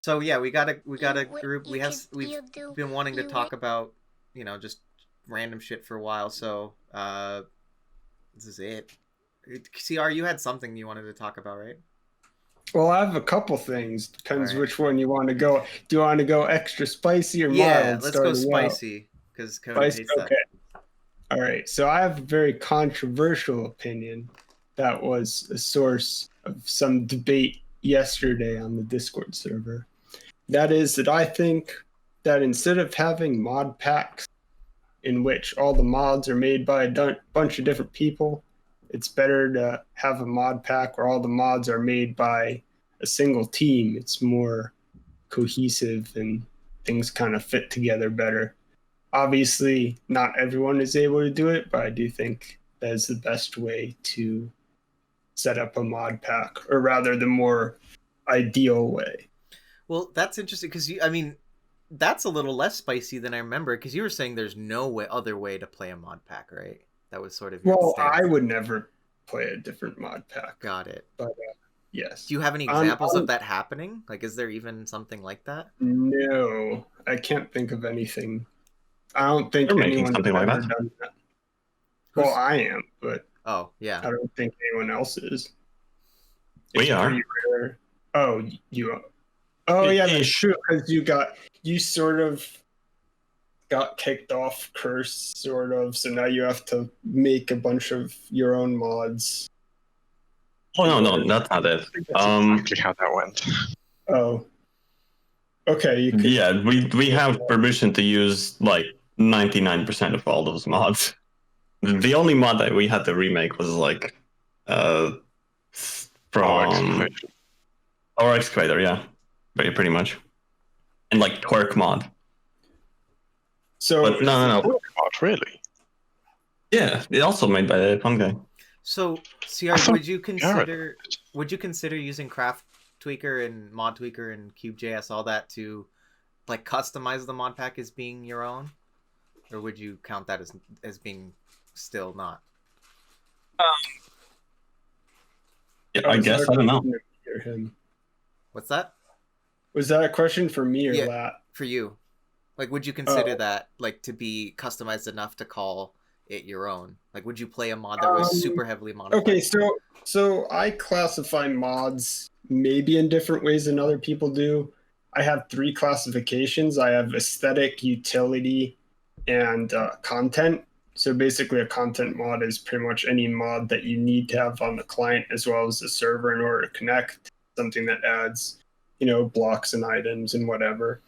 So yeah, we got a what group. you could We've you do been wanting to you talk about just random shit for a while. So this is it. CR, you had something you wanted to talk about, right? Well, I have a couple things. All Depends right. which one you want to go. Do you want to go extra spicy or Yeah, mild let's go starting out? spicy because Cody Spicy? hates that. Okay. All right. So I have a very controversial opinion that was a source of some debate yesterday on the Discord server. That is that I think that instead of having mod packs in which all the mods are made by a bunch of different people, it's better to have a mod pack where all the mods are made by a single team. It's more cohesive and things kind of fit together better. Obviously, not everyone is able to do it, but I do think that is the best way to set up a mod pack, or rather, the more ideal way. Well, that's interesting because I mean, that's a little less spicy than I remember because you were saying there's no other way to play a mod pack, right? That was sort of your Well, I stance. would never play a different mod pack, Got it. but Do yes. you have any On, examples of on that happening? Like, is there even something like that? No, I can't think of anything. I don't think They're making anyone's something like ever that. done that. Who's... Well, I am, but Oh, yeah. I don't think anyone else is. We It's are. pretty rare. Oh, you. Oh, yeah, that's Ish. true. Because you sort of got kicked off Curse, sort of. So now you have to make a bunch of your own mods. Oh no, that's not it. That's exactly how that went. Oh. Okay, you could. Yeah, we have permission to use like 99% of all those mods. The only mod that we had to remake was like from our excavator, yeah, pretty much, and like twerk mod. So But no. Not really. Yeah, it also made by the fun guy. So, CR, would you consider using Craft Tweaker and Mod Tweaker and Cube.js, all that, to like customize the mod pack as being your own, or would you count that as being still not? Yeah, I guess I don't know. What's that? Was that a question for me or Lat? For you. Like, would you consider that like to be customized enough to call it your own? Like, would you play a mod that was super heavily modified? Okay, so I classify mods maybe in different ways than other people do. I have 3 classifications. I have aesthetic, utility, and content. So basically, a content mod is pretty much any mod that you need to have on the client as well as the server in order to connect. Something that adds, blocks and items and whatever.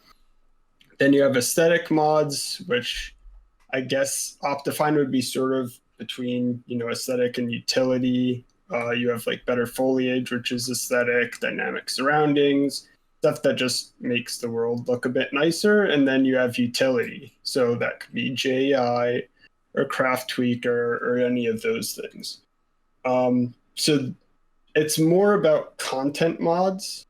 Then you have aesthetic mods, which I guess Optifine would be sort of between, aesthetic and utility. You have like better foliage, which is aesthetic, dynamic surroundings, stuff that just makes the world look a bit nicer. And then you have utility. So that could be JI or Craft Tweaker or any of those things. So it's more about content mods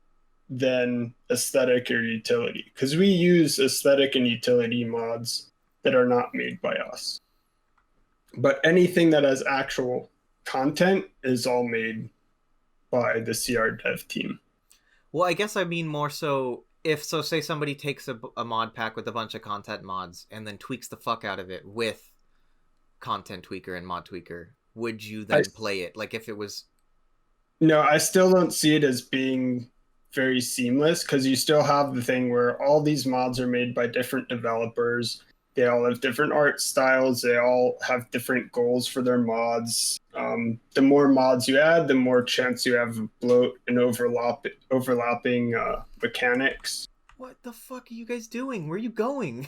than aesthetic or utility, because we use aesthetic and utility mods that are not made by us. But anything that has actual content is all made by the CR dev team. Well, I guess I mean more so say somebody takes a mod pack with a bunch of content mods and then tweaks the fuck out of it with content tweaker and mod tweaker, would you then play it? Like if it was... No, I still don't see it as being very seamless, because you still have the thing where all these mods are made by different developers. They all have different art styles. They all have different goals for their mods. The more mods you add, the more chance you have of bloat and overlapping mechanics. What the fuck are you guys doing? Where are you going?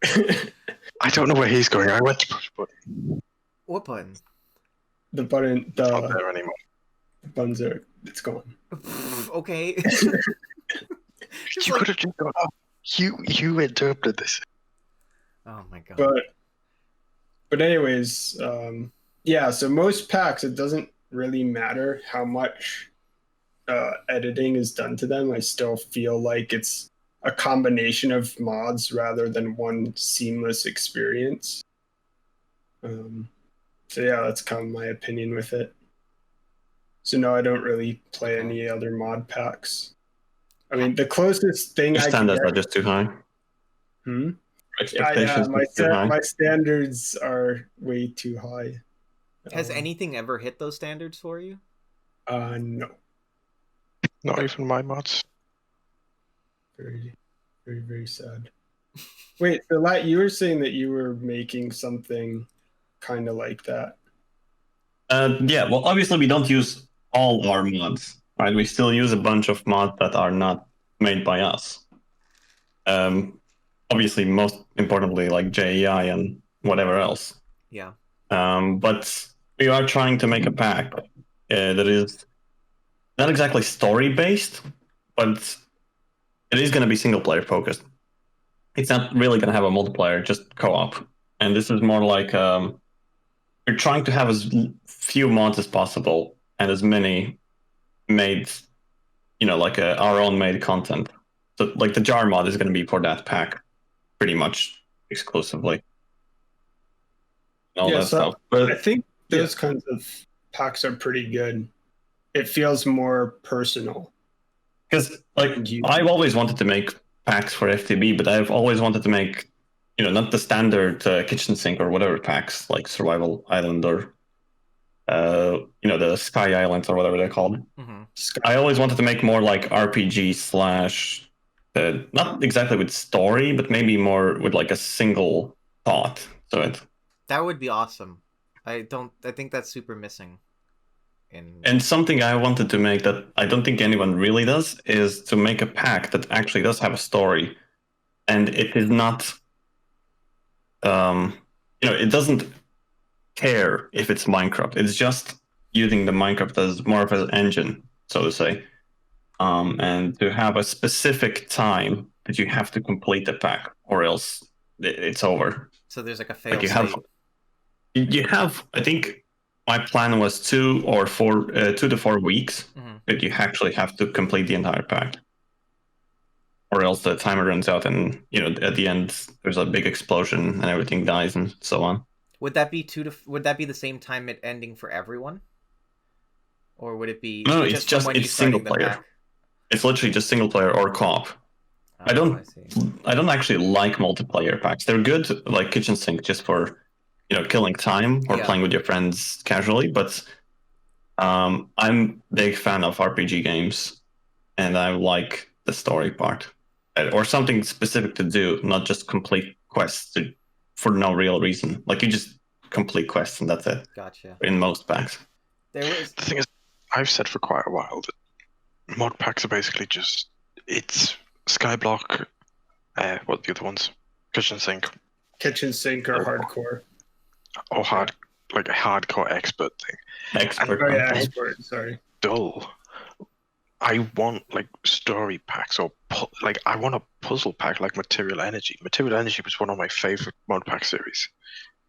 I don't know where he's going. I went to push a button. What button? The button. It's not there anymore. The buttons are... It's gone. Okay. You could have just gone off. You interpreted this. Oh my god. But anyways, yeah, so most packs, it doesn't really matter how much editing is done to them. I still feel like it's a combination of mods rather than one seamless experience. So yeah, that's kind of my opinion with it. So no, I don't really play any other mod packs. I mean, the closest thing Your I could standards get. are just too high. Hmm? Expectations My are too high. my standards are way too high. Has anything ever hit those standards for you? No. Not even my mods. Very, very, very sad. Wait, so you were saying that you were making something kind of like that. Yeah, well, obviously we don't use all our mods, right? We still use a bunch of mods that are not made by us. Obviously, most importantly, like JEI and whatever else. Yeah. But we are trying to make a pack that is not exactly story based, but it is going to be single player focused. It's not really going to have a multiplayer, just co-op. And this is more like we're trying to have as few mods as possible and as many made, like our own made content. So like the jar mod is going to be for that pack pretty much exclusively. All that stuff. But I think those kinds of packs are pretty good. It feels more personal. Because I've always wanted to make packs for FTB, but I've always wanted to make, not the standard kitchen sink or whatever packs like Survival Island or, the Sky Islands or whatever they're called. Mm-hmm. I always wanted to make more like RPG slash, not exactly with story, but maybe more with like a single thought. That would be awesome. I think that's super missing. And something I wanted to make that I don't think anyone really does is to make a pack that actually does have a story, and it is not, it doesn't care if it's Minecraft. It's just using the Minecraft as more of an engine, so to say, and to have a specific time that you have to complete the pack, or else it's over. So there's like a fail state. You have, I think. My plan was 2 to 4 weeks that you actually have to complete the entire pack, or else the timer runs out, and at the end there's a big explosion and everything dies and so on. Would that be the same time it ending for everyone, or would it be? No, it's single player. It's literally just single player or co-op. I don't actually like multiplayer packs. They're good, like kitchen sink, just for killing time or playing with your friends casually, but I'm a big fan of RPG games, and I like the story part, or something specific to do, not just complete quests for no real reason. Like you just complete quests and that's it. Gotcha. In most packs. The thing is, I've said for quite a while that mod packs are basically just, it's Skyblock, what are the other ones? Kitchen sink or hardcore. Or like a hardcore expert thing. Expert, sorry. Dull. I want like story packs or I want a puzzle pack like Material Energy. Material Energy was one of my favorite mod pack series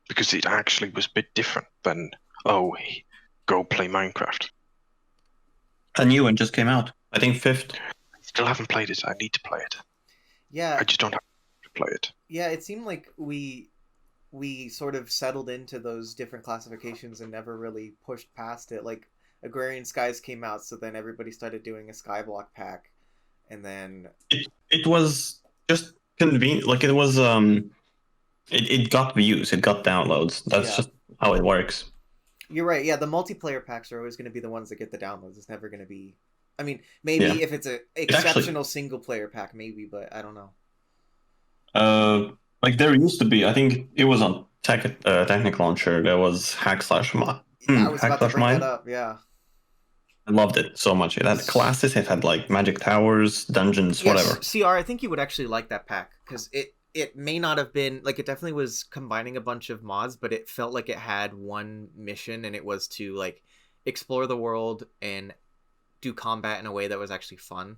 because it actually was a bit different than go play Minecraft. A new one just came out. I think 5th. I still haven't played it. I need to play it. Yeah. I just don't have to play it. Yeah, it seemed like we sort of settled into those different classifications and never really pushed past it. Like Agrarian Skies came out, so then everybody started doing a Skyblock pack, and then it was just convenient. Like it was it got views, it got downloads. That's just how it works. You're right. Yeah, the multiplayer packs are always going to be the ones that get the downloads. It's never going to be. I mean, maybe if it's a exceptional single player pack, maybe, but I don't know. Like there used to be, I think it was on Technic launcher. There was hack/mod. I was about to bring that up. Yeah, I loved it so much. It had classes. It had like magic towers, dungeons, whatever. CR, I think you would actually like that pack because it may not have been like, it definitely was combining a bunch of mods, but it felt like it had one mission, and it was to like explore the world and do combat in a way that was actually fun.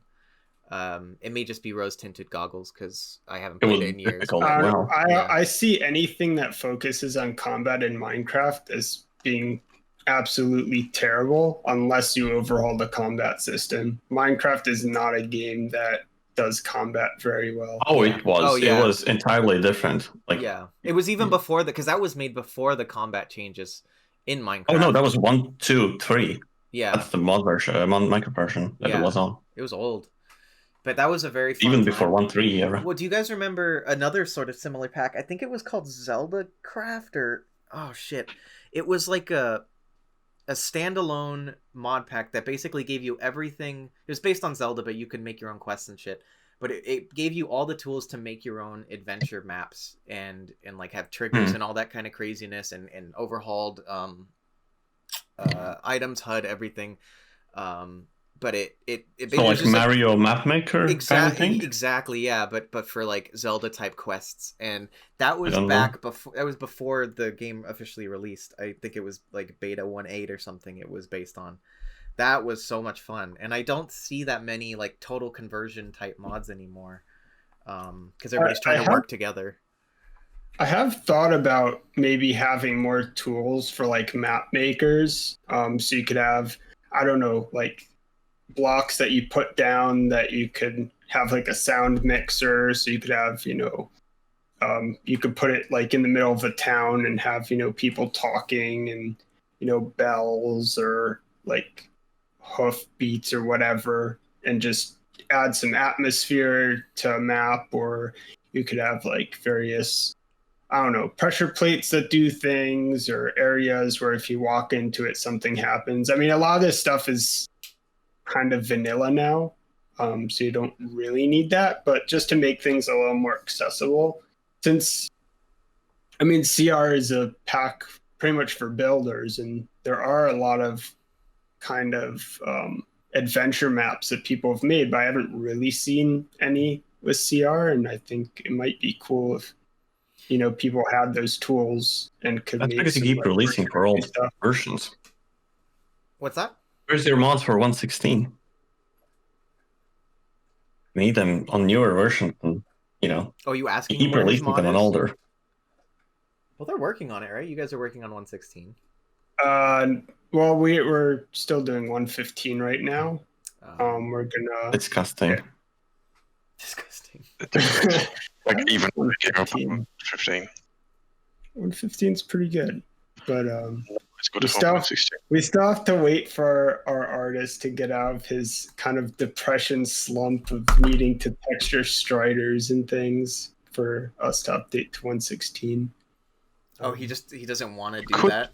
It may just be rose-tinted goggles because I haven't played it in years. I see anything that focuses on combat in Minecraft as being absolutely terrible unless you overhaul the combat system. Minecraft is not a game that does combat very well. It was. It was entirely different. It was even before because that was made before the combat changes in Minecraft. Oh no, that was 1, 2, 3. Yeah, that's the mod version, Minecraft version that it was on. It was old. But that was a very fun even time. before 1.3 era. Well, do you guys remember another sort of similar pack? I think it was called Zelda Craft, or oh shit, it was like a standalone mod pack that basically gave you everything. It was based on Zelda, but you could make your own quests and shit. But it gave you all the tools to make your own adventure maps and like have triggers and all that kind of craziness and overhauled items, HUD, everything. But it So like Mario Map Maker kind of thing? Exactly, yeah, but for like Zelda type quests, and that was back before. That was before the game officially released. I think it was like beta 1.8 or something. It was based on. That was so much fun, and I don't see that many like total conversion type mods anymore, because everybody's trying to work together. I have thought about maybe having more tools for like map makers, so you could have, I don't know, like blocks that you put down that you could have like a sound mixer, so you could have, you could put it like in the middle of a town and have, people talking and, bells or like hoof beats or whatever, and just add some atmosphere to a map. Or you could have like various, I don't know, pressure plates that do things, or areas where if you walk into it, something happens. I mean, a lot of this stuff is kind of vanilla now, so you don't really need that. But just to make things a little more accessible, since, I mean, CR is a pack pretty much for builders, and there are a lot of kind of adventure maps that people have made, but I haven't really seen any with CR, and I think it might be cool if people had those tools and could. That's because you keep releasing for old versions. What's that? Where's your mods for 1.16? Need them on newer versions, and Oh, you asking? You keep releasing them on older. Well, they're working on it, right? You guys are working on 1.16. Well, we're still doing 1.15 right now. We're gonna. Disgusting. Yeah. Disgusting. Like even 1.15. 15. 1.15 is pretty good, but It's good we still have to wait for our artist to get out of his kind of depression slump of needing to texture striders and things for us to update to 1.16. Oh, he doesn't want to do that.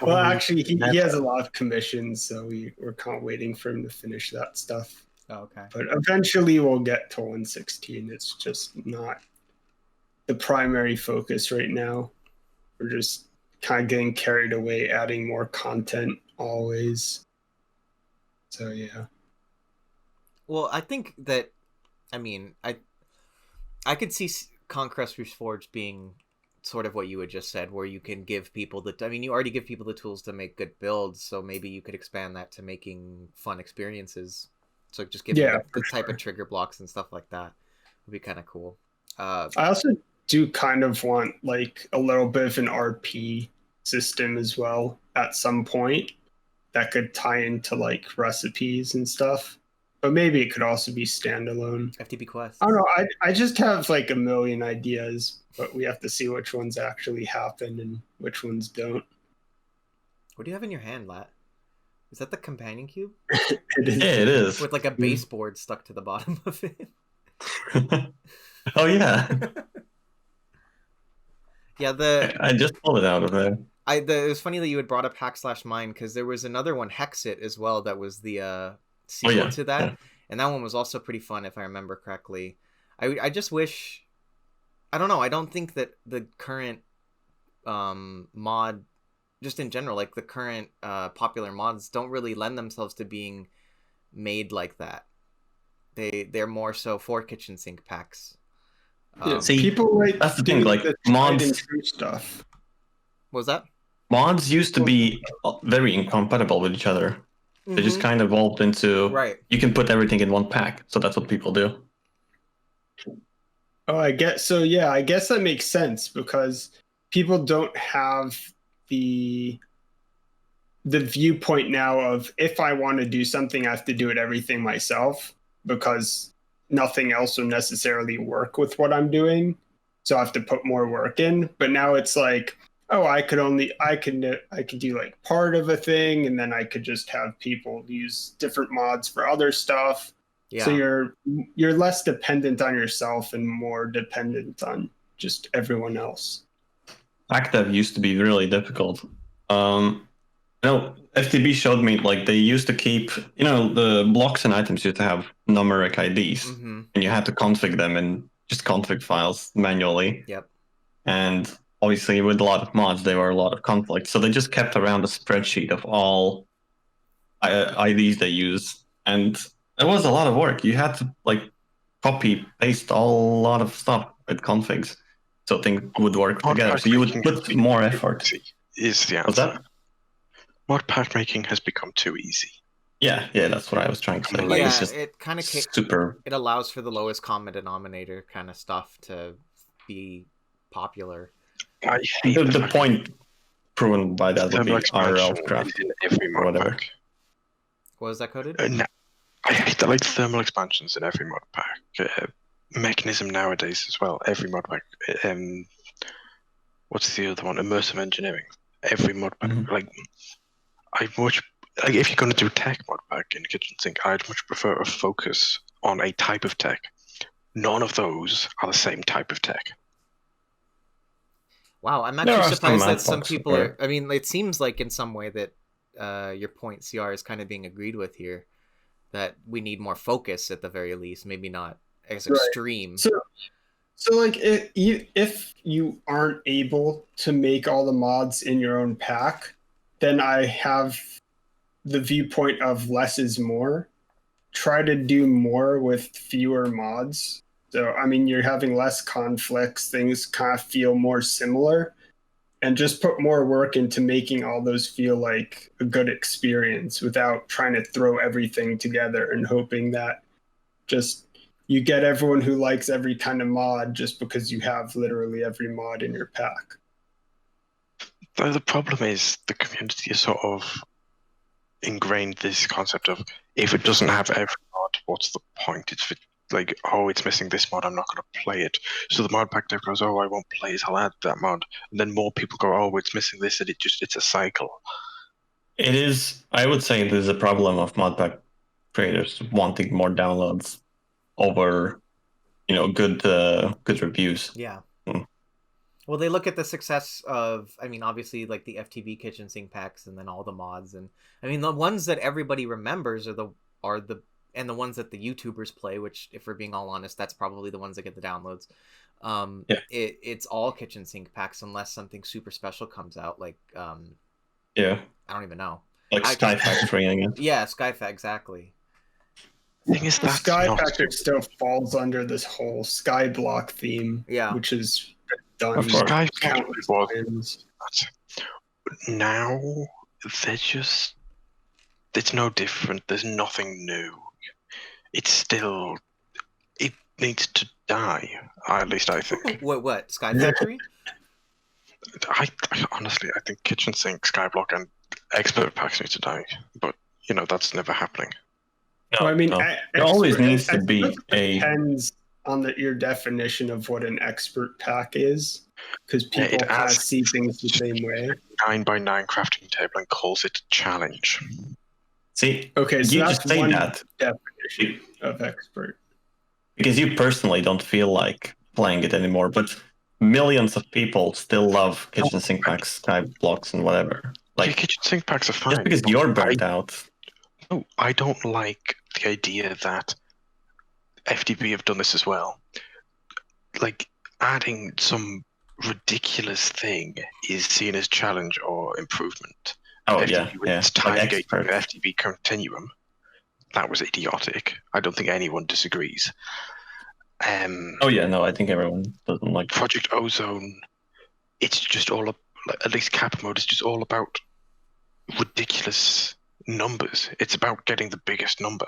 Well, actually, he has a lot of commissions, so we're kind of waiting for him to finish that stuff. Oh, okay. But eventually we'll get to 1.16. It's just not the primary focus right now. We're just kind of getting carried away, adding more content always. So yeah. Well, I think that, I mean, I could see Conquest Reforged being sort of what you had just said, where you can give people you already give people the tools to make good builds, so maybe you could expand that to making fun experiences. So just give them the type of trigger blocks and stuff like that would be kind of cool. I also do kind of want like a little bit of an RP system as well at some point that could tie into like recipes and stuff. But maybe it could also be standalone. FTP Quest. I don't know. I just have like a million ideas, but we have to see which ones actually happen and which ones don't. What do you have in your hand, Lat? Is that the companion cube? It is. Yeah, it is. With like a baseboard stuck to the bottom of it. Oh yeah. Yeah, I just pulled it out of there. It was funny that you had brought up Hack/Mine, because there was another one, Hexit, as well, that was the sequel to that. Yeah. And that one was also pretty fun, if I remember correctly. I just wish, I don't know, I don't think that the current mod, just in general, like the current popular mods don't really lend themselves to being made like that. They're more so for kitchen sink packs. See, people like that's the thing, like mods stuff. What was that? Mods used to be very incompatible with each other. They just kind of evolved into you can put everything in one pack, so that's what people do. Oh, I guess so. Yeah, I guess that makes sense, because people don't have the viewpoint now of, if I want to do something, I have to do everything myself, because nothing else will necessarily work with what I'm doing. So I have to put more work in. But now it's like, oh, I could do like part of a thing, and then I could just have people use different mods for other stuff. So you're less dependent on yourself and more dependent on just everyone else. Pack dev used to be really difficult. FTB showed me like they used to keep, the blocks and items used to have numeric IDs, and you had to config them in just config files manually. Yep. And obviously, with a lot of mods, there were a lot of conflicts, so they just kept around a spreadsheet of all IDs they use, and it was a lot of work. You had to like copy paste a lot of stuff with configs so things would work together. So you would put more effort. Is the answer? Mod pack making has become too easy. Yeah, that's what I was trying to say. Like, it kind of super. It allows for the lowest common denominator kind of stuff to be popular. I hate the point proven by that would be RL craft or whatever. Pack. What was that coded? I hate that, like thermal expansions in every mod pack. Mechanism nowadays as well. Every mod pack. What's the other one? Immersive engineering. Every mod pack. Like if you're going to do tech mod pack in the kitchen sink, I'd much prefer a focus on a type of tech. None of those are the same type of tech. Wow, I'm actually surprised that some people are. I mean, it seems like in some way that your point, CR, is kind of being agreed with here. That we need more focus at the very least, maybe not as extreme. So like if you aren't able to make all the mods in your own pack, then I have the viewpoint of less is more. Try to do more with fewer mods. So, I mean, you're having less conflicts, things kind of feel more similar, and just put more work into making all those feel like a good experience without trying to throw everything together and hoping that just you get everyone who likes every kind of mod just because you have literally every mod in your pack. The problem is the community is sort of ingrained this concept of if it doesn't have every mod, what's the point? It's like, oh, it's missing this mod, I'm not going to play it. So the mod pack dev goes, oh, I won't play it, I'll add that mod. And then more people go, oh, it's missing this, and it's a cycle. It is, I would say there's a problem of mod pack creators wanting more downloads over, good reviews. Yeah. Well, they look at the success of, I mean, obviously, like the FTV kitchen sink packs, and then all the mods, and I mean, the ones that everybody remembers are the ones that the YouTubers play. Which, if we're being all honest, that's probably the ones that get the downloads. It's all kitchen sink packs unless something super special comes out, like I don't even know, like Sky Factory, I guess. Yeah, Sky Factory, exactly. The thing is, that Sky Factory still falls under this whole Skyblock theme, which is done. Sky Factory was now it's no different. There's nothing new. It needs to die. At least I think. What Sky Factory? I honestly, I think kitchen sink, Skyblock, and expert packs need to die. But that's never happening. No, I mean, it always needs to be depends on your definition of what an expert pack is, because people kind of see things the same way. 9x9 crafting table and calls it a challenge. See, okay, so you that's just say one that definition of expert. Because you personally don't feel like playing it anymore, but millions of people still love kitchen sink packs, Skyblocks, and whatever. Like kitchen sink packs are fine. Just because you're burnt out. No, I don't like the idea that FTB have done this as well. Like, adding some ridiculous thing is seen as challenge or improvement. Oh, FTB with its time gate like FTB Continuum, that was idiotic. I don't think anyone disagrees. I think everyone doesn't like Project Ozone. It's just all at least cap mode is just all about ridiculous numbers. It's about getting the biggest number.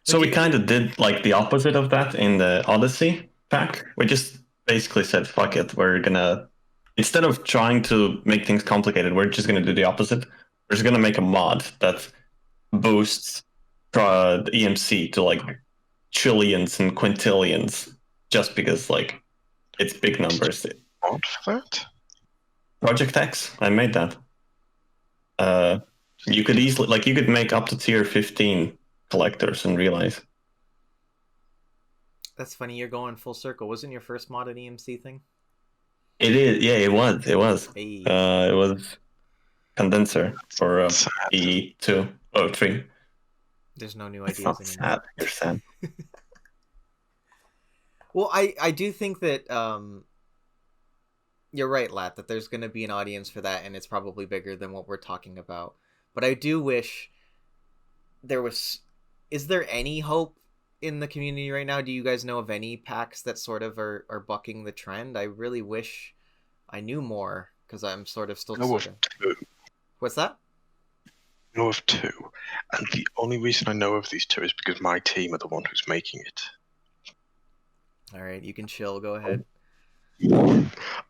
So we kind of did like the opposite of that in the Odyssey pack. We just basically said, fuck it, we're gonna, instead of trying to make things complicated, we're just gonna do the opposite. We're just gonna make a mod that boosts the EMC to like trillions and quintillions, just because like it's big numbers. Mod for that? Project X, I made that. You could easily, like, you could make up to tier 15 collectors and realize. That's funny. You're going full circle. Wasn't your first mod an EMC thing? It is. Yeah, it was. It was. Hey. It was condenser for E2 or 3. There's no new It's ideas not anymore. sad. You're sad. Well, I do think that you're right, Lat, that there's going to be an audience for that, and it's probably bigger than what we're talking about. But I do wish there was... Is there any hope in the community right now? Do you guys know of any packs that sort of are bucking the trend? I really wish I knew more, because I'm sort of still... I know of two. What's that? I know of two. And the only reason I know of these two is because my team are the one who's making it. All right, you can chill. Go ahead.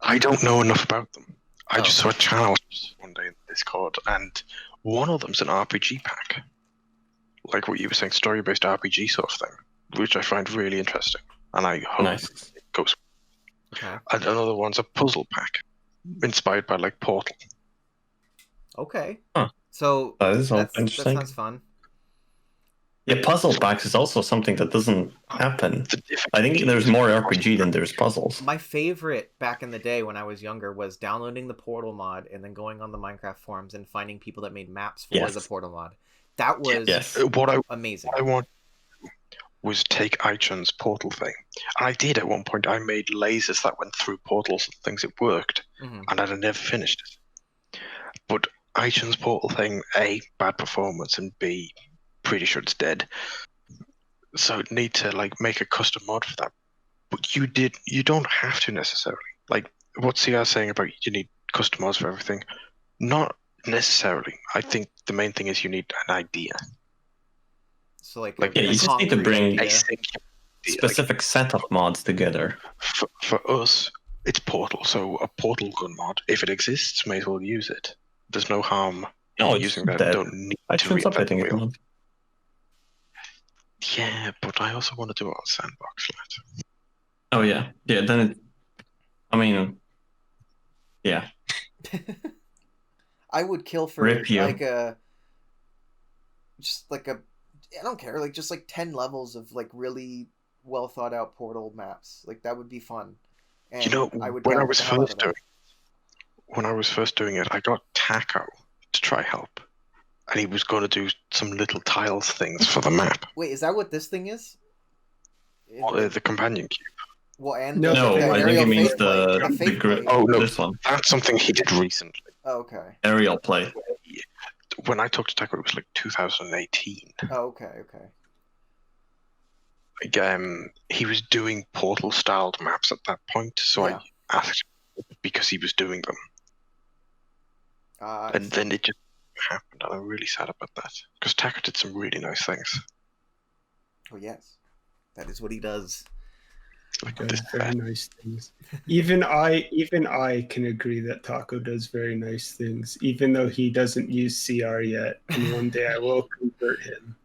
I don't know enough about them. I just saw a channel one day in Discord, and one of them's an RPG pack. Like what you were saying, story-based RPG sort of thing, which I find really interesting. And I hope it goes. Okay. And another one's a puzzle pack, inspired by like Portal. Okay. Huh. So that that sounds fun. Yeah, puzzle packs is also something that doesn't happen. I think there's more RPG than there's puzzles. My favorite back in the day when I was younger was downloading the Portal mod and then going on the Minecraft forums and finding people that made maps for the Portal mod. That was amazing. What I want was take Aichun's Portal thing. And I did at one point. I made lasers that went through portals and things. It worked. And I'd never finished it. But Aichun's Portal thing, A, bad performance, and B, pretty sure it's dead. So need to like make a custom mod for that. But you don't have to necessarily. Like what CR's saying about you need custom mods for everything. Not necessarily. I think the main thing is you need an idea. So like you just need to bring a specific set of mods together. For us, it's Portal. So a Portal gun mod, if it exists, may as well use it. There's no harm using that. Don't need to reinvent the wheel. Yeah, but I also want to do it on Sandbox. Oh yeah, then yeah. I would kill for like I don't care, like just like 10 levels of like really well thought out Portal maps. Like that would be fun. And when I was first doing it, I got Taco to try help. And he was going to do some little tiles things for the map. Wait, is that what this thing is? The companion cube. Well, and I think it means the grid. Oh no, this one. That's something he did recently. Oh, okay. Aerial play. When I talked to Taco, it was like 2018. Oh, okay. Like, he was doing Portal-styled maps at that point, so I asked him because he was doing them. And then it just happened, and I'm really sad about that because Taco did some really nice things. Oh yes, that is what he does. Very nice things. Even I can agree that Taco does very nice things, even though he doesn't use CR yet. And one day I will convert him.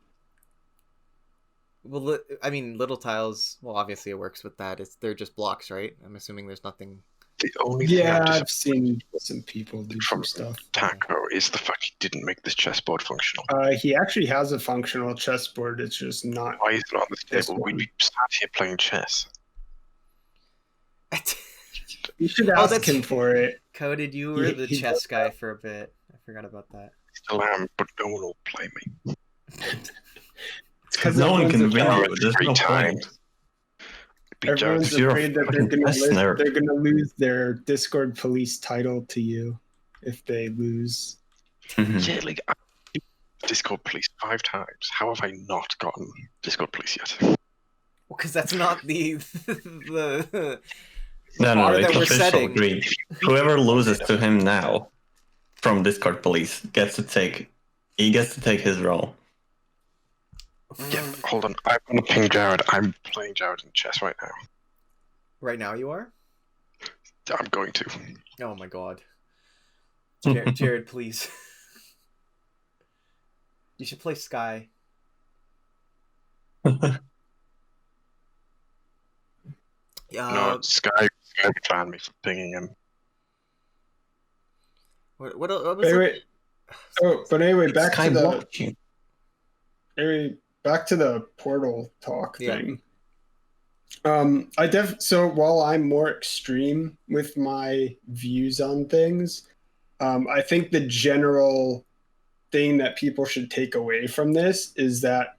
Well, I mean, little tiles. Well, obviously it works with that. They're just blocks, right? I'm assuming there's nothing. The only thing I've seen some people do some stuff. Taco is the fact he didn't make this chessboard functional. He actually has a functional chessboard. It's just not. Why is it on this table? We'd be sat here playing chess. You should ask him for it. Coded, you were the chess guy for a bit. I forgot about that. Still am, but no one will play me. Because no one can win you. There's no point. Everyone's afraid that they're going to lose their Discord police title to you if they lose. Yeah, like Discord police 5 times. How have I not gotten Discord police yet? Well, because that's not the no, it's official agreed. Whoever loses to him now from Discord police gets to take his role. Yeah, hold on. I'm going to ping Jared. I'm playing Jared in chess right now. Right now you are? I'm going to. Oh my god. Jared, please. You should play Sky. No, Sky banned me for pinging him. What was it? But anyway, back to the... back to the portal talk Yeah. thing. So while I'm more extreme with my views on things, I think the general thing that people should take away from this is that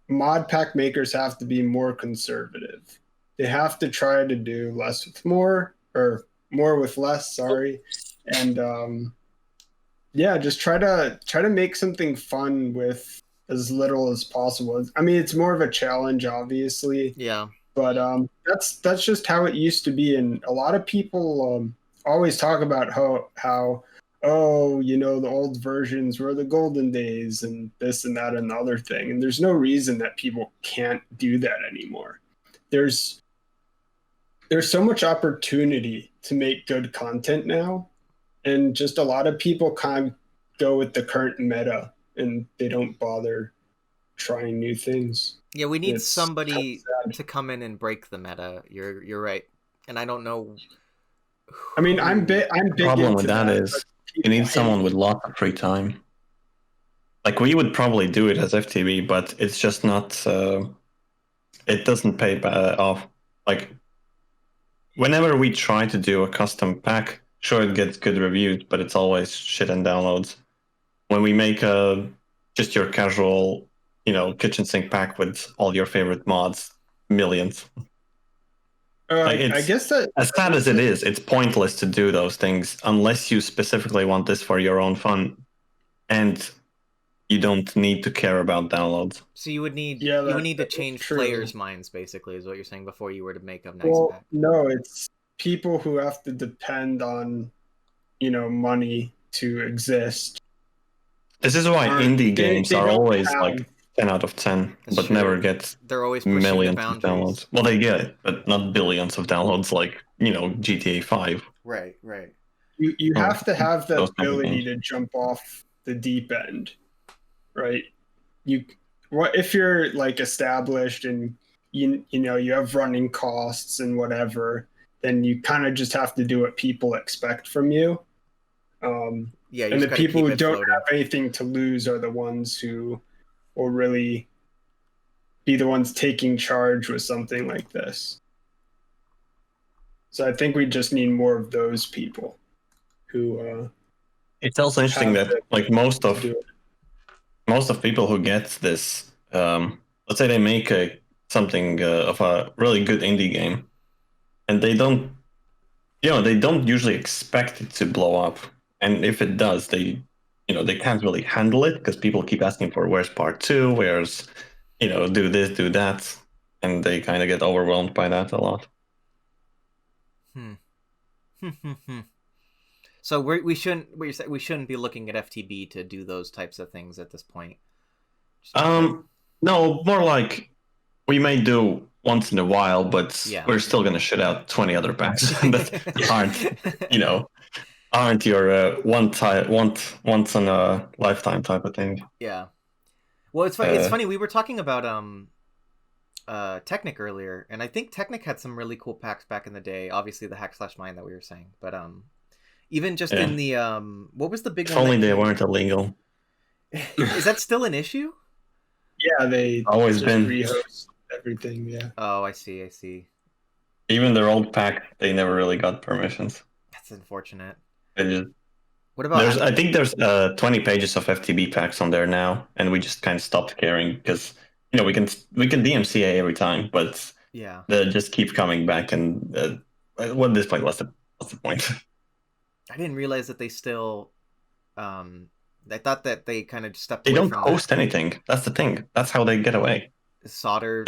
mod pack makers have to be more conservative. They have to try to do less with more, or more with less, sorry. And yeah, just try to make something fun with as little as possible. I mean, it's more of a challenge, obviously. Yeah. But that's just how it used to be, and a lot of people always talk about how oh, you know, the old versions were the golden days and this and that and the other thing. And there's no reason that people can't do that anymore. There's so much opportunity to make good content now, and just a lot of people kind of go with the current meta and they don't bother trying new things. Yeah, we need It's somebody sad. to come in and break the meta. You're right, and I don't know. I mean, I'm big Problem into with that is but you people need hate someone it. with lots of free time. Like we would probably do it as FTB, but it's just not. It doesn't pay off. Like whenever we try to do a custom pack, sure it gets good reviews, but it's always shit and downloads. When we make just your casual, kitchen sink pack with all your favorite mods, millions. I guess that as sad as it is, it's pointless to do those things unless you specifically want this for your own fun, and you don't need to care about downloads. So you would need to change true. players' minds, basically, is what you're saying, before you were to make a nice pack. No, it's people who have to depend on, money to exist. This is why indie games are always like 10 out of 10, but true. Never get They're always pushing millions the of downloads. Well, they get it, but not billions of downloads like, GTA 5. Right. You have to have the ability to jump off the deep end, right? What if you're like established and you have running costs and whatever, then you kind of just have to do what people expect from you. Yeah, and the people who don't have anything to lose are the ones who will really be the ones taking charge with something like this. So I think we just need more of those people who. It's also interesting that like most of people who get this, let's say they make something of a really good indie game, and they don't usually expect it to blow up. And if it does, they can't really handle it because people keep asking for where's part 2, where's, do this, do that. And they kind of get overwhelmed by that a lot. So we shouldn't be looking at FTB to do those types of things at this point. No, more like we may do once in a while, but we're still going to shit out 20 other packs that aren't your once in a lifetime type of thing. Yeah. Well, it's funny. It's funny. We were talking about Technic earlier, and I think Technic had some really cool packs back in the day. Obviously, the hack/mine that we were saying, but even just in the what was the big one? If only they weren't illegal. Is that still an issue? Yeah, they always been rehost everything. Yeah. Oh, I see. Even their old pack, they never really got permissions. That's unfortunate. What about? I think there's 20 pages of FTB packs on there now, and we just kind of stopped caring because we can DMCA every time, but they just keep coming back. And at this point, what's the point? I didn't realize that they still. I thought that they kind of stepped. They away don't from post anything. That's the thing. That's how they get away. Solder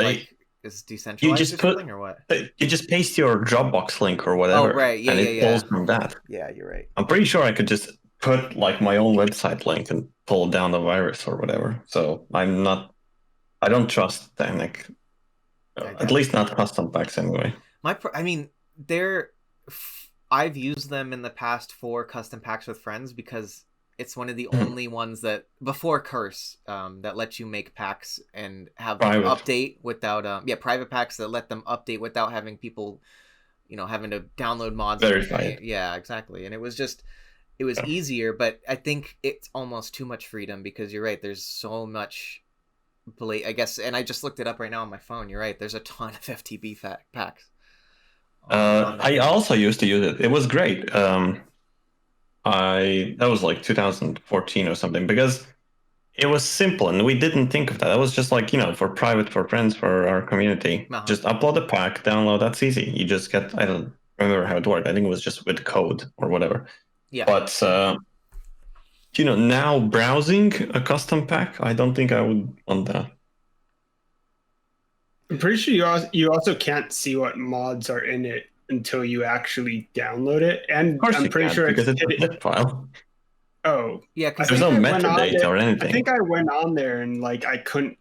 is decentralized or what? You just paste your Dropbox link or whatever. Oh, right. Yeah, and it pulls from that. Yeah, you're right. I'm pretty sure I could just put like my own website link and pull down the virus or whatever. So I don't trust Technic. At least not custom packs anyway. I've used them in the past for custom packs with friends because it's one of the only ones that before Curse that lets you make packs and have them update without private packs that let them update without having people having to download mods. Verified. Yeah, exactly. And it was easier, but I think it's almost too much freedom because you're right, there's so much I guess, and I just looked it up right now on my phone. You're right. There's a ton of FTB packs. I also used to use it. It was great. That was like 2014 or something, because it was simple and we didn't think of that. It was just like, for private, for friends, for our community. Just upload a pack, download. That's easy. You just get, I don't remember how it worked. I think it was just with code or whatever. Yeah. But now browsing a custom pack, I don't think I would want that. I'm pretty sure you also can't see what mods are in it until you actually download it, and I'm pretty sure because it's a zip file. Oh yeah, because there's no metadata or anything. I think I went on there and I couldn't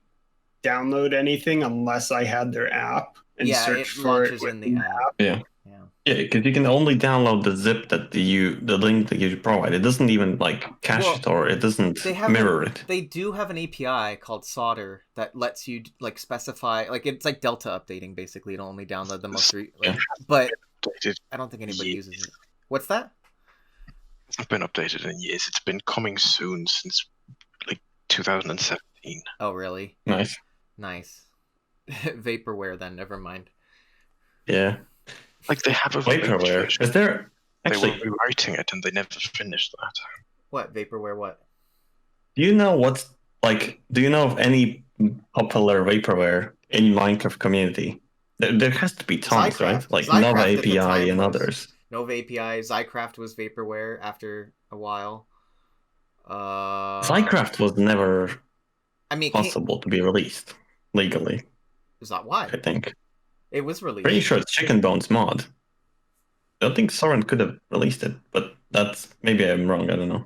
download anything unless I had their app and search for it in the app. Yeah, because you can only download the zip the link that you provide. It doesn't even cache it, or it doesn't mirror it. They do have an API called Solder that lets you specify, it's like Delta updating basically. It'll only download the most but I don't think anybody uses it. What's that? It's not been updated in years. It's been coming soon since 2017. Oh really? Nice. Vaporware then, never mind. Yeah. They have a vaporware. Is there actually? They were rewriting it and they never finished that. What vaporware? What? Do you know what's do you know of any popular vaporware in Minecraft community? There has to be tons, Zycraft. right? Nova API and others. Nova API. Zycraft was vaporware after a while. Zycraft was never possible to be released legally. Is that why? I think. It was released. Pretty sure it's Chicken Bones mod. I don't think Soren could have released it, but maybe I'm wrong. I don't know.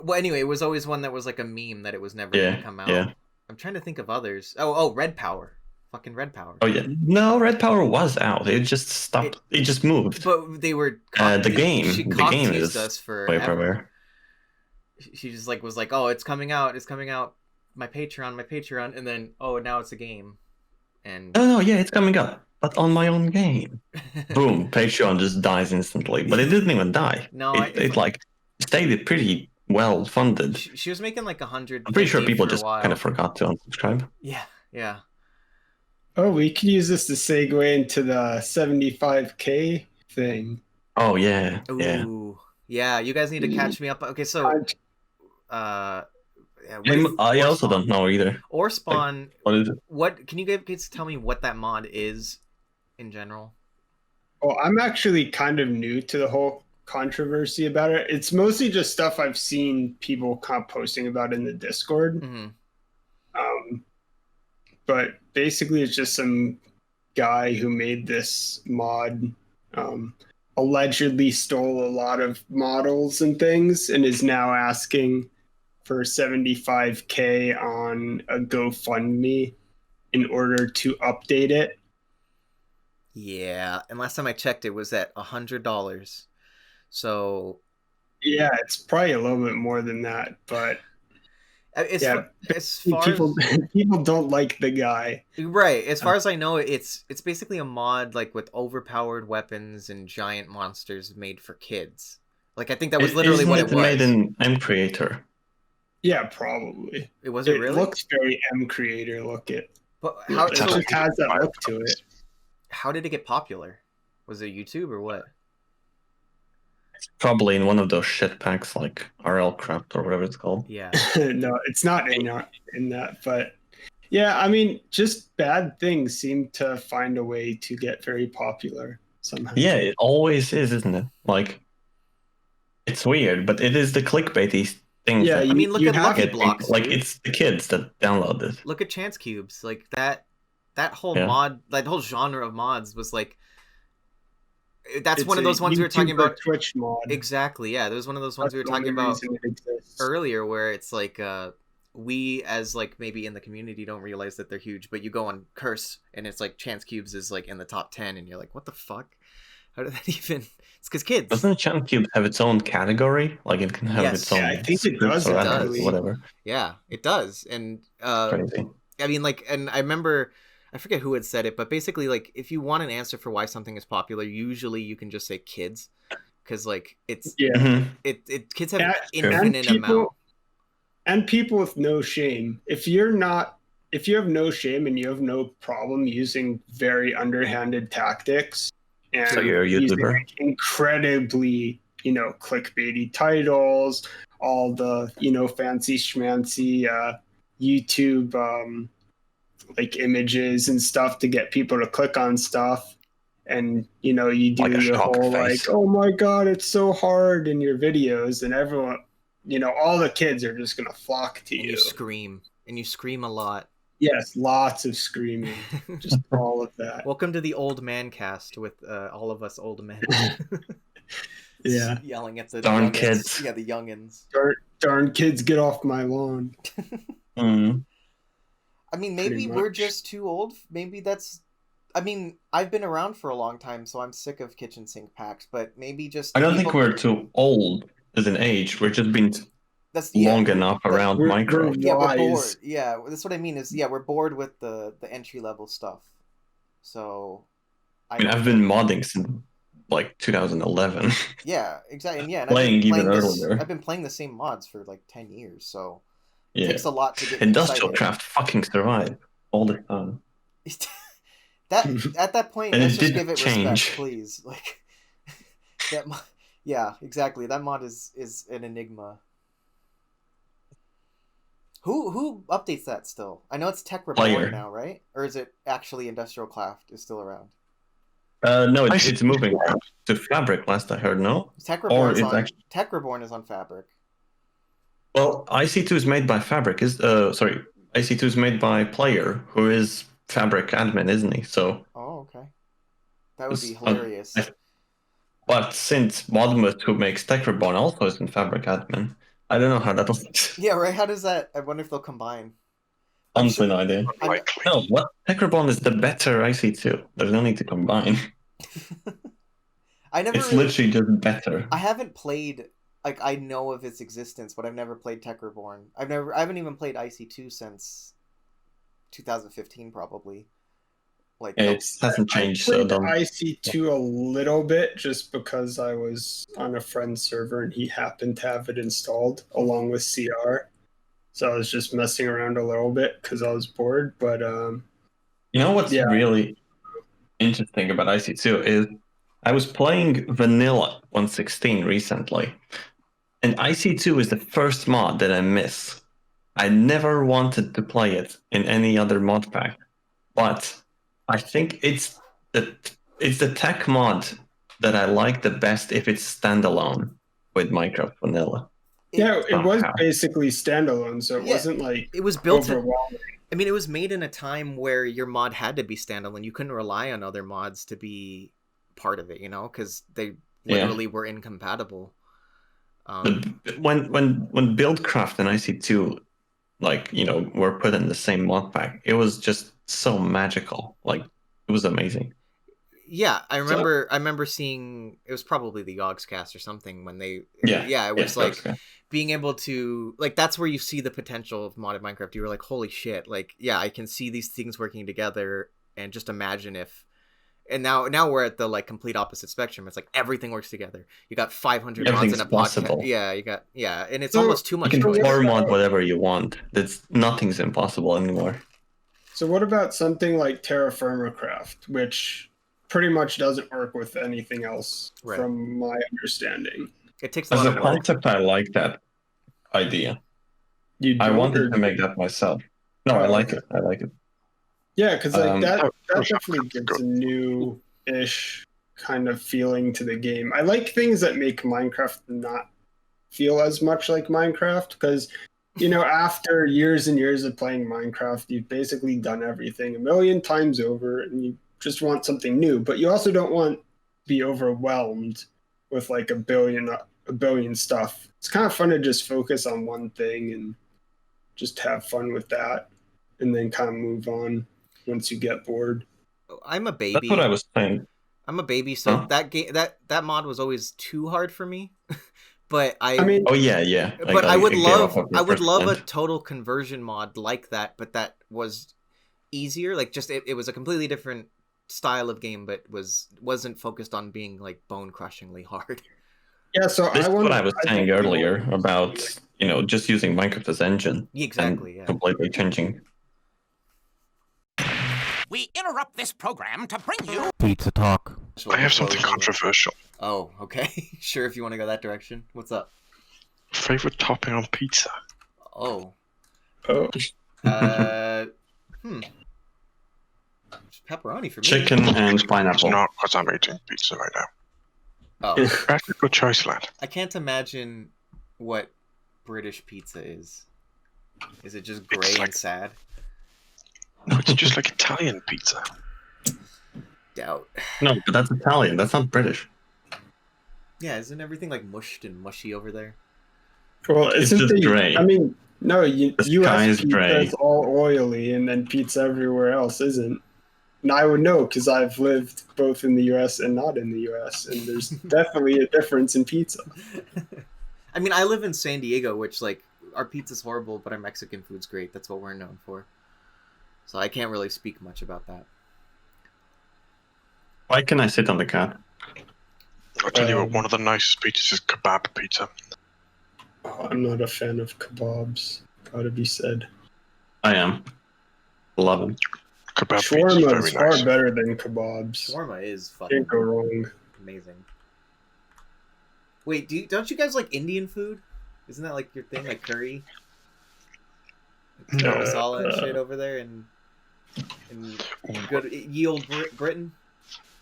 Well, anyway, it was always one that was like a meme that it was never going to come out. Yeah. I'm trying to think of others. Oh, Red Power. Fucking Red Power. Oh yeah, no, Red Power was out. It just stopped. It just moved. But they were the game. She the game is us for vaporware. She just was like, oh, it's coming out. My Patreon, and then now it's a game. And no, yeah, it's coming up, but on my own game. Boom, Patreon just dies instantly, but it didn't even die. No, it stayed pretty well funded. She was making 100. I'm pretty sure people just kind of forgot to unsubscribe. Yeah. Oh, we could use this to segue into the 75K thing. Oh yeah. Ooh. Yeah. You guys need to catch me up. Okay, so I also don't know either. Or Spawn. What is it? What can you guys tell me what that mod is in general? Well, I'm actually kind of new to the whole controversy about it. It's mostly just stuff I've seen people kind of posting about in the Discord. Mm-hmm. But basically, it's just some guy who made this mod, allegedly stole a lot of models and things, and is now asking for 75K on a GoFundMe in order to update it. Yeah, and last time I checked, it was at $100. So yeah, it's probably a little bit more than that, but as far people don't like the guy, right? As far as I know, it's basically a mod with overpowered weapons and giant monsters made for kids. I think that was literally what it was. Made in M Creator. Yeah, probably. It wasn't really. It looks very M Creator looking. But how it just has that look to it. How did it get popular? Was it YouTube or what? Probably in one of those shit packs like RL Craft or whatever it's called. Yeah. No, it's not in that, but yeah, I mean, just bad things seem to find a way to get very popular somehow. Yeah, it always is, isn't it? It's weird, but it is the clickbaity thing. Yeah, I mean, look at Lucky Blocks. It's the kids that download it. Look at Chance Cubes. That whole mod, that whole genre of mods was that's one of those ones we were talking about. Twitch mod. Exactly. Yeah, there was one of those ones we were talking about earlier, where it's we as maybe in the community don't realize that they're huge, but you go on Curse and it's Chance Cubes is in the top 10, and you're like, what the fuck? How did that even? It's because kids. Doesn't Chance Cubes have its own category? It can have its own. Yeah, I think it does. Whatever. Yeah, it does, and crazy. I mean, and I remember. I forget who had said it, but basically, if you want an answer for why something is popular, usually you can just say kids, because it's kids have an infinite amount, and people with no shame. If you're not if you have no shame and you have no problem using very underhanded tactics and So you're a using YouTuber? like, incredibly, clickbaity titles, all the, fancy schmancy YouTube like images and stuff to get people to click on stuff. And you do Like a your shocked whole face. like, oh my god, it's so hard in your videos, and everyone, all the kids are just gonna flock to And you. you scream a lot. Yes, lots of screaming, just all of that. Welcome to the old man cast with all of us old men. Yeah, yelling at the Darn youngins. kids. Yeah, the youngins. darn kids, get off my lawn. Mm. I mean, maybe Pretty we're much. just too old. Maybe that's. I mean, I've been around for a long time, so I'm sick of kitchen sink packs. But maybe just. I don't think we're too old as an age. We're just been long enough around We're Minecraft. Yeah, we're bored. wise. Yeah, that's what I mean. Is we're bored with the entry level stuff. So. I mean, I've been modding since like 2011. Yeah, exactly. And and Playing even earlier. I've been playing the same mods for like 10 years, so it Yeah. takes a lot to get Industrial excited. craft fucking survived all the time. That at that point, And let's it just didn't give it change. respect, please. Like yeah, exactly. That mod is an enigma. Who updates that still? I know it's Tech Reborn Player. now, right? Or is it actually Industrial Craft is still around? No, it's moving to Fabric. Last I heard, no. Tech Or Reborn it's actually. Tech Reborn is on Fabric. Well, IC2 is made by Fabric. Sorry, IC2 is made by Player, who is Fabric admin, isn't he? So. Oh, okay. That would be hilarious. But since Modmus, who makes Tech Reborn, also is in Fabric admin, I don't know how that works. Yeah, right. How does that? I wonder if they'll combine. Honestly, no idea. Unlikely. No, what? Tech Reborn is the better IC2. There's no need to combine. It's literally just better. I haven't played. Like, I know of its existence, but I've never played Tech Reborn. I haven't even played IC2 since 2015, probably. Like, It hasn't changed, so don't. IC2 a little bit just because I was on a friend's server and he happened to have it installed along with CR. So I was just messing around a little bit because I was bored. But you know what's really interesting about IC2 is I was playing Vanilla 1.16 recently, and IC2 is the first mod that I miss. I never wanted to play it in any other mod pack, but I think it's the tech mod that I like the best if it's standalone with Minecraft Vanilla. It was basically standalone, so it wasn't like it was built. overwhelming. I mean, it was made in a time where your mod had to be standalone. You couldn't rely on other mods to be part of it, because they literally were incompatible. When Buildcraft and IC2, were put in the same mod pack, it was just so magical. Like, it was amazing. Yeah, I remember seeing, it was probably the Yogscast or something when they it was like being able to, like, that's where you see the potential of modded Minecraft. You were like, holy shit, like, yeah, I can see these things working together, and just imagine if, and now we're at the like complete opposite spectrum. It's like everything works together. You got 500 mods in a podcast. Yeah, you got and it's almost too much. You can floor mod whatever you want. Nothing's impossible anymore. So what about something like Terraformacraft, which pretty much doesn't work with anything else, from my understanding? It takes a lot of work. As a concept, I like that idea. I wanted to make that myself. No, I like it. I like it. Yeah, because like that definitely gives a new-ish kind of feeling to the game. I like things that make Minecraft not feel as much like Minecraft, because after years and years of playing Minecraft, you've basically done everything a million times over, and you just want something new. But you also don't want to be overwhelmed with like a billion stuff. It's kind of fun to just focus on one thing and just have fun with that, and then kind of move on once you get bored. I'm a baby. That's what I was saying. I'm a baby, so that mod was always too hard for me. But I mean, oh yeah. But I would love a total conversion mod like that, but that was easier. Like, just it was a completely different style of game, but wasn't focused on being like bone crushingly hard. Yeah, so this is what I was saying earlier about just using Minecraft as engine. Exactly. And completely changing We interrupt this program to bring you Pizza talk. I have something controversial. Oh, okay. Sure, if you want to go that direction. What's up? Favorite topping on pizza? Oh. Oh. Pepperoni for me. Chicken and It's pineapple. not because I'm eating pizza right now. Oh. That's a good choice, lad. I can't imagine what British pizza is. Is it just gray and sad? No, it's just like Italian pizza. Doubt. No, but that's Italian. That's not British. Yeah, isn't everything like mushed and mushy over there? Well, It's isn't just the, gray. I mean, no, The sky U.S. is pizza gray. is all oily, and then pizza everywhere else isn't. And I would know because I've lived both in the U.S. and not in the U.S., and there's definitely a difference in pizza. I mean, I live in San Diego, which, like, our pizza's horrible, but our Mexican food's great. That's what we're known for. So I can't really speak much about that. Why can I sit on the cat? I'll tell you what, one of the nicest pizzas is kebab pizza. Oh, I'm not a fan of kebabs, gotta be said. I am. Love them. Kebab pizza is Shawarma very is far nice. better than kebabs. Shawarma is fucking Can't go wrong. amazing. Wait, don't you guys like Indian food? Isn't that like your thing, like curry? Like No. masala and shit over there in good ye old Britain?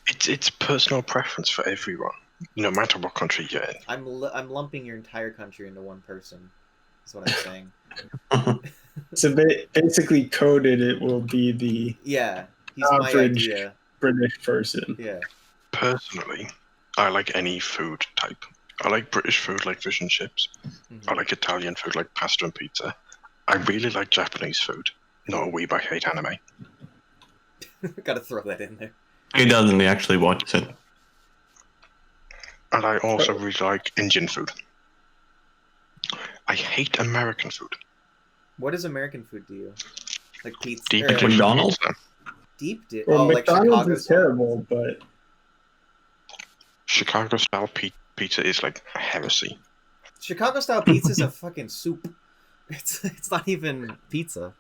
It's personal preference for everyone, no matter what country you're in. I'm lumping your entire country into one person. That's what I'm saying. So basically, coded, it will be the Yeah, he's my average idea. British person. Yeah. Personally, I like any food type. I like British food like fish and chips. Mm-hmm. I like Italian food like pasta and pizza. I really like Japanese food. Not a weeb, I hate anime. Gotta throw that in there. He doesn't actually watch it. And I also really like Indian food. I hate American food. What is American food to you? Like pizza? Deep or- dish McDonald's? pizza. Deep dish? Well, Oh, like McDonald's Chicago is style? terrible, but Chicago style pizza is like heresy. Chicago style pizza is a fucking soup. It's not even pizza.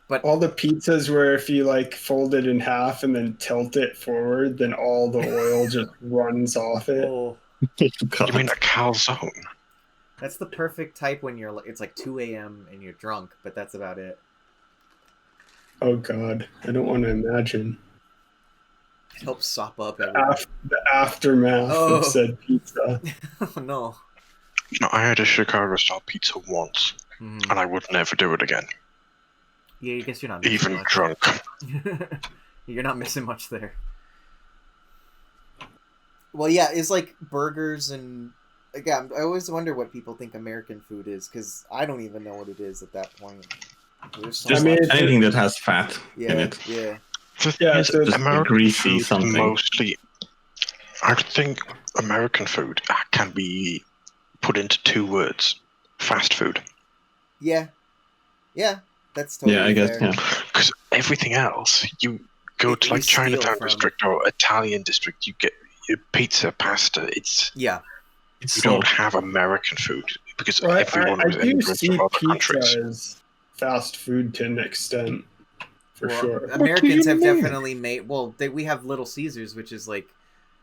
But all the pizzas where if you like fold it in half and then tilt it forward, then all the oil just runs off it. oh, You mean a calzone? that's the perfect type when it's like 2 a.m. and you're drunk, but that's about it. Oh god, I don't want to imagine It helps sop up everything. the aftermath Oh. of said pizza. Oh no. No, I had a Chicago style pizza once, Mm. and I would never do it again, Yeah, I guess you're not missing even much. drunk. You're not missing much there. Well, yeah, it's like burgers and again, I always wonder what people think American food is because I don't even know what it is at that point. There's so Just I mean, much. anything that has fat in Yeah, it. yeah. The thing Yeah, is, so it's American greasy food something. mostly. I think American food can be put into two words: fast food. Yeah. Yeah. That's totally Yeah, I guess, fair. yeah. Because everything else, you go to We like steal Chinatown from- district or Italian district, you get your pizza, pasta. Yeah. It's You so don't have American food because Well, everyone I was do immigrants see from other pizza countries. as fast food to an extent, for Well, sure. Americans have mean? definitely made. Well, we have Little Caesars, which is like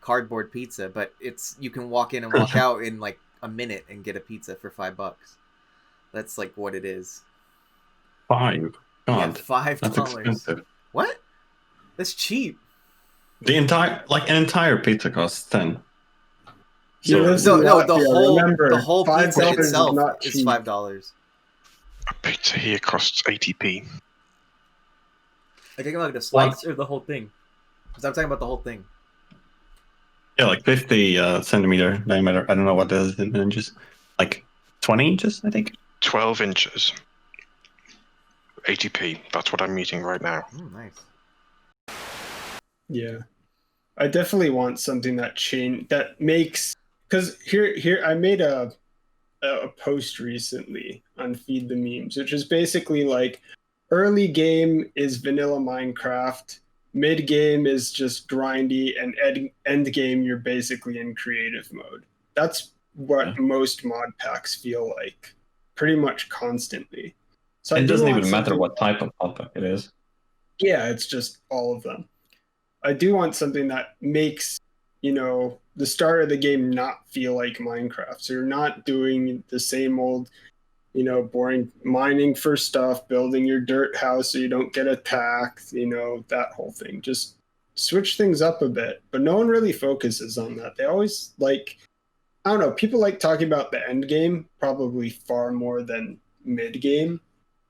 cardboard pizza, but you can walk in and walk out in like a minute and get a pizza for $5. That's like what it is. 5. Yeah, God, $5. that's expensive. What? That's cheap. An entire pizza costs 10. He So- lives So in no, the Latvia. Remember, whole pizza $5 is itself not is cheap. $5. A pizza here costs 80p. Are you talking about the slice or the whole thing? Because I'm talking about the whole thing. Yeah, like 50 centimeter diameter. I don't know what that is in inches. Like 20 inches, I think. 12 inches. 80p. That's what I'm eating right now. Nice. Yeah, I definitely want something that makes, because here I made a post recently on Feed the Memes, which is basically like early game is vanilla Minecraft, mid game is just grindy, and end game you're basically in creative mode. That's what most mod packs feel like, pretty much constantly. So I It do doesn't want even matter something- what type of modpack it is. Yeah, it's just all of them. I do want something that makes, the start of the game not feel like Minecraft. So you're not doing the same old, boring mining for stuff, building your dirt house so you don't get attacked, that whole thing. Just switch things up a bit. But no one really focuses on that. They always I don't know, people like talking about the end game probably far more than mid game.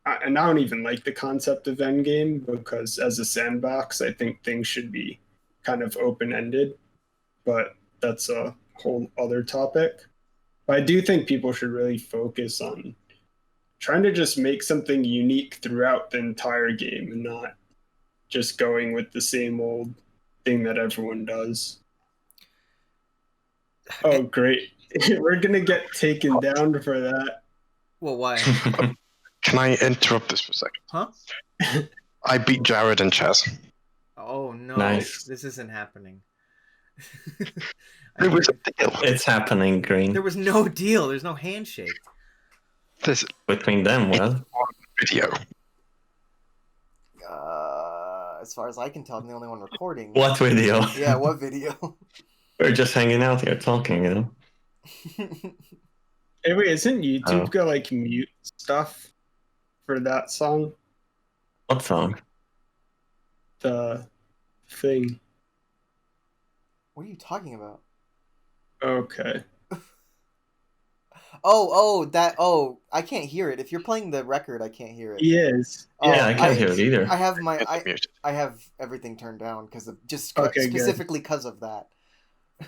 And I don't even like the concept of end game because as a sandbox, I think things should be kind of open ended. But that's a whole other topic. But I do think people should really focus on trying to just make something unique throughout the entire game and not just going with the same old thing that everyone does. Oh, great. We're going to get taken down for that. Well, why? Can I interrupt this for a second? Huh? I beat Jared in chess. Oh, no. Nice. This isn't happening. It was a deal. It's happening, Green. There was no deal. There's no handshake. This Between them, well. on video. As far as I can tell, I'm the only one recording. What video? Yeah, what video? We're just hanging out here talking, Hey, wait, isn't YouTube gonna mute stuff for that song? What song? The thing. What are you talking about? Okay. I can't hear it. If you're playing the record, I can't hear it. He is. Yeah, I can't hear it either. I have Muted. I have everything turned down because of Okay, specifically because of that.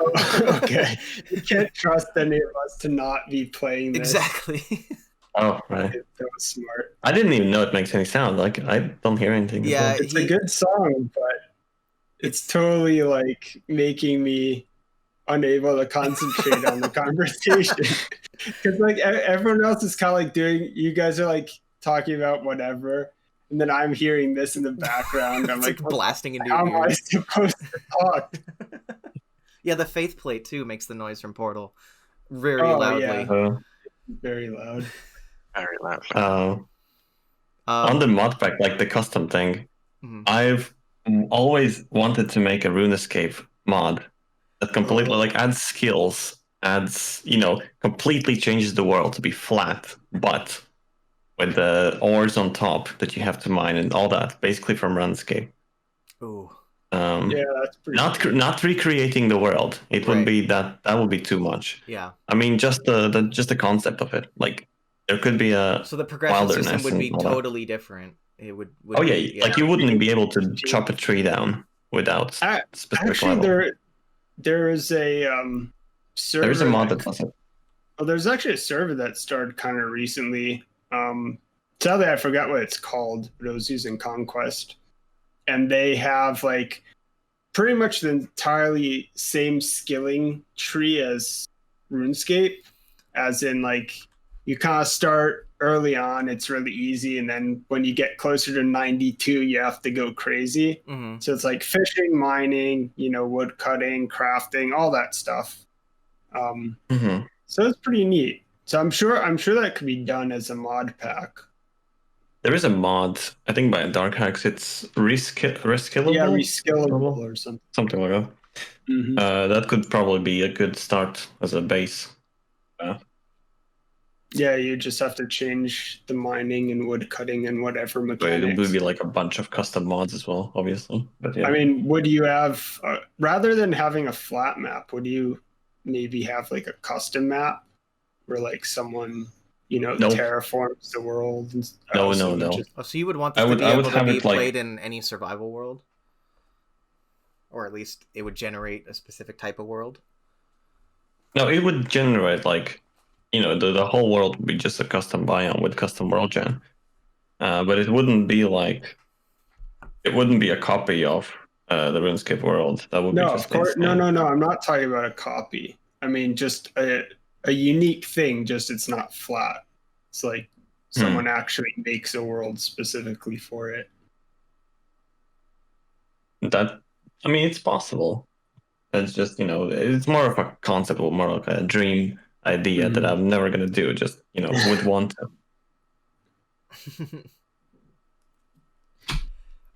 Okay. You can't trust any of us to not be playing this. Exactly. Oh, right. That was smart. I didn't even know it makes any sound. I don't hear anything. Yeah, It's a good song, but it's totally making me unable to concentrate on the conversation. Because everyone else is kind of doing, you guys are talking about whatever, and then I'm hearing this in the background. I'm it's blasting into how your am I ears. supposed to talk? Yeah, the faith plate too makes the noise from Portal very Oh, loudly. yeah. Very loud. Very loud. On the modpack, the custom thing, I've always wanted to make a RuneScape mod that completely adds skills, completely changes the world to be flat, but with the ores on top that you have to mine and all that, basically from RuneScape. Ooh. Yeah, that's pretty not recreating the world. It would be that would be too much. Yeah. I mean, just the concept of it. There could be a so the progression system would be totally that. different. It would you wouldn't be able to chop a tree down without specific actually level. there is a server. There's a mod that does it. Oh, there's actually a server that started kind of recently. Sadly, I forgot what it's called, but it was using Conquest, and they have pretty much the entirely same skilling tree as RuneScape, as in you kind of start early on, it's really easy, and then when you get closer to 92, you have to go crazy. Mm-hmm. So it's fishing, mining, wood cutting, crafting, all that stuff. So it's pretty neat. So I'm sure that could be done as a mod pack. There is a mod, I think by Dark Hacks, it's reskillable. Yeah, reskillable or something. Something like that. Mm-hmm. That could probably be a good start as a base. Yeah, you just have to change the mining and wood cutting and whatever mechanics. It would be a bunch of custom mods as well, obviously. But yeah. I mean, would you have, rather than having a flat map, would you maybe have a custom map where someone, Nope. terraforms the world? And, No. So you would want this to be able to be played in any survival world? Or at least it would generate a specific type of world? No, it would generate the whole world would be just a custom biome with custom world gen. But it wouldn't be a copy of the RuneScape world. That would be just of course. No. I'm not talking about a copy. I mean, just a unique thing. Just it's not flat. It's someone actually makes a world specifically for it. It's possible. It's just it's more of a concept or more like a dream idea that I'm never gonna do. Just would want to.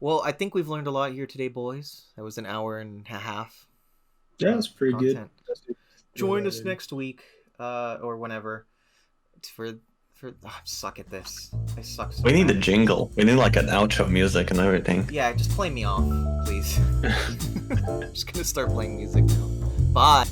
Well, I think we've learned a lot here today, boys. That was an hour and a half. Yeah, it's pretty content. good. Join us next week, or whenever. I suck at this. I suck so We need a bad. jingle. We need like an outro music and everything. Yeah, just play me off, please. I'm just gonna start playing music now. Bye.